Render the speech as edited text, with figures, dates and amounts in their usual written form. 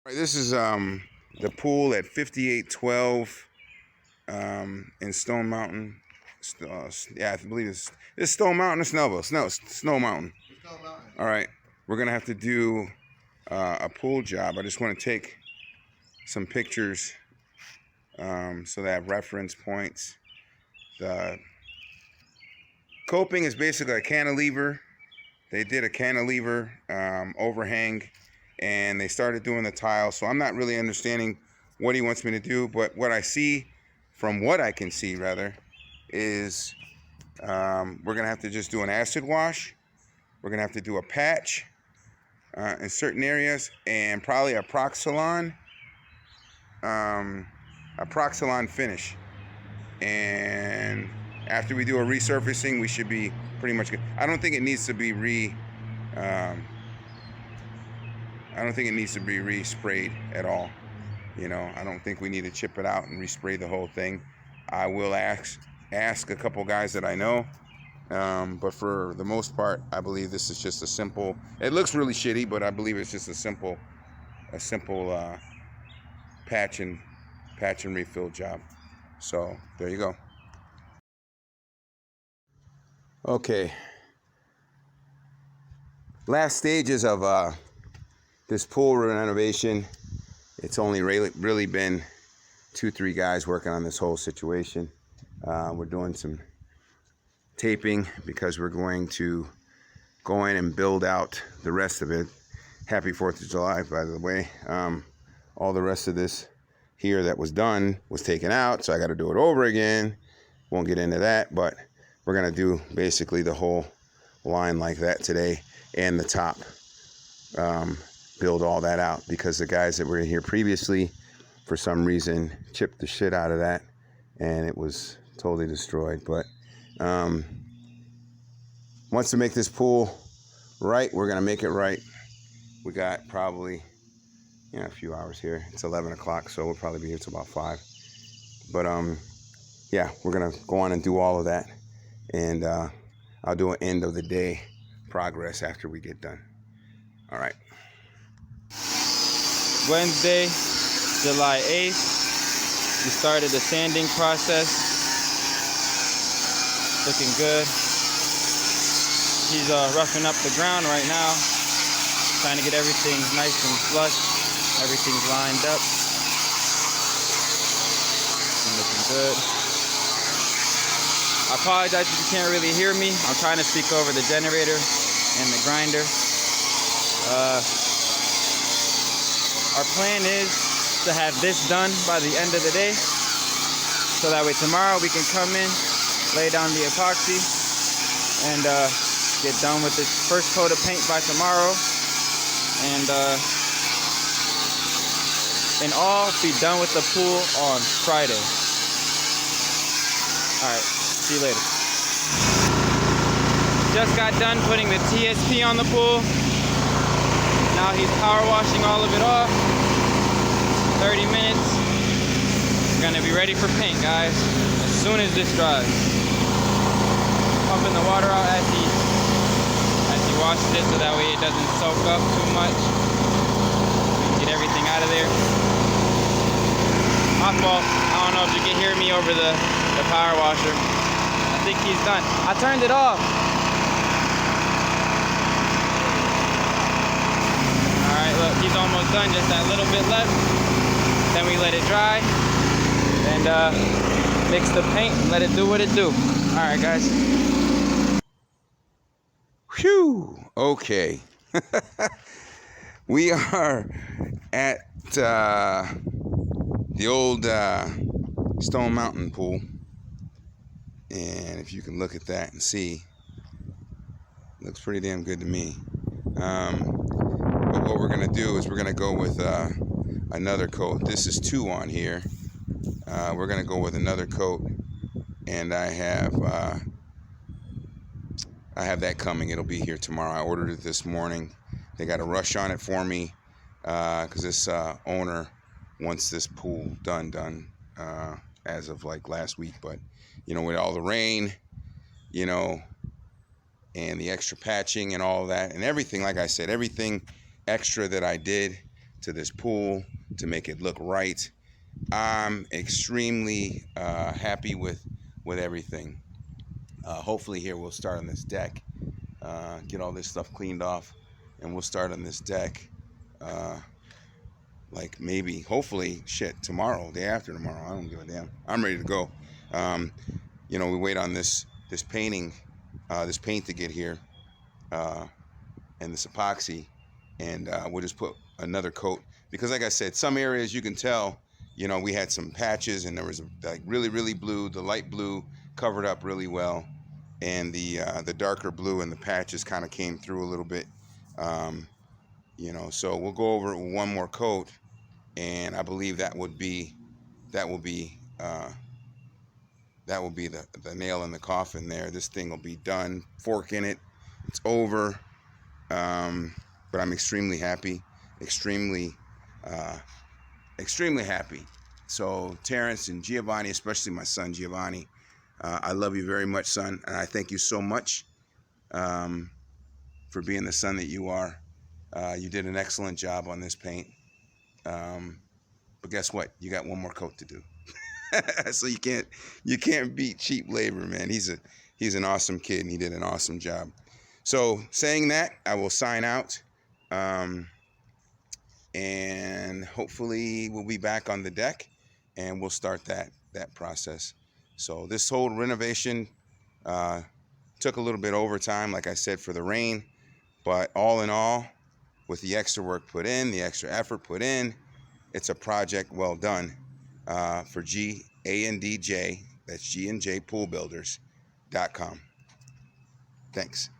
All right, this is the pool at 5812 in Stone Mountain. Yeah, I believe it's Stone Mountain or Snow Mountain. All right, we're gonna have to do a pool job. I just want to take some pictures so that I have reference points. The coping is basically a cantilever. They did a cantilever overhang, and they started doing the tile. So I'm not really understanding what he wants me to do, but what I see, from what I can see rather, is we're gonna have to just do an acid wash. We're gonna have to do a patch in certain areas, and probably a Proxylon finish. And after we do a resurfacing, we should be pretty much good. I don't think it needs to be re-sprayed at all. You know, I don't think we need to chip it out and respray the whole thing. I will ask a couple guys that I know, but for the most part, I believe this is just a simple. It looks really shitty, but I believe it's just a simple patch and refill job. So there you go. Okay. Last stages of this pool renovation. It's only really been 2-3 guys working on this whole situation. We're doing some taping because we're going to go in and build out the rest of it. Happy 4th of July, by the way. All the rest of this here that was done was taken out, so I got to do it over again. Won't get into that, but we're going to do basically the whole line like that today, and the top. Build all that out because the guys that were here previously, for some reason, chipped the shit out of that, and it was totally destroyed. But once to make this pool right, we're gonna make it right. We got probably a few hours here. It's 11 o'clock, so we'll probably be here till about 5. But yeah, we're gonna go on and do all of that, and I'll do an end of the day progress after we get done. All right. Wednesday, July 8th, we started the sanding process. Looking good. He's roughing up the ground right now, trying to get everything nice and flush. Everything's lined up. Looking good. I apologize if you can't really hear me. I'm trying to speak over the generator and the grinder. Our plan is to have this done by the end of the day, so that way tomorrow we can come in, lay down the epoxy, and get done with this first coat of paint by tomorrow, and in all, be done with the pool on Friday. Alright, see you later. Just got done putting the TSP on the pool. Now he's power washing all of it off. 30 minutes. We're gonna be ready for paint, guys, as soon as this dries. Pumping the water out as he washes it, so that way it doesn't soak up too much. Get everything out of there. My fault. I don't know if you can hear me over the power washer. I think he's done. I turned it off. Look, he's almost done, just that little bit left. Then we let it dry and mix the paint and let it do what it do. All right, guys. Whew. Okay. We are at the old Stone Mountain pool. And if you can look at that and see, it looks pretty damn good to me. But what we're going to do is we're going to go with another coat. This is 2 on here. We're going to go with another coat, and I have that coming. It'll be here tomorrow. I ordered it this morning. They got a rush on it for me because this owner wants this pool done as of like last week. But with all the rain, and the extra patching and all that and everything, like I said, everything extra that I did to this pool to make it look right. I'm extremely happy with everything. Hopefully here we'll start on this deck, get all this stuff cleaned off, and we'll start on this deck like maybe, hopefully, shit, tomorrow, day after tomorrow. I don't give a damn. I'm ready to go. You know, we wait on this painting, this paint to get here, and this epoxy, and we'll just put another coat, because like I said, some areas you can tell, you know, we had some patches, and there was like really blue. The light blue covered up really well, and the darker blue and the patches kind of came through a little bit. You know, so we'll go over it with one more coat, and I believe that will be the nail in the coffin there. This thing will be done. Fork in it. It's over. But I'm extremely happy. Extremely happy. So Terrence and Giovanni, especially my son Giovanni, I love you very much, son, and I thank you so much for being the son that you are. You did an excellent job on this paint. But guess what? You got one more coat to do. So you can't beat cheap labor, man. He's an awesome kid, and he did an awesome job. So saying that, I will sign out, and hopefully we'll be back on the deck, and we'll start that process. So this whole renovation took a little bit overtime, like I said, for the rain, but all in all, with the extra work put in, the extra effort put in, it's a project well done for G&DJ. That's G&J Pool Builders.com. Thanks.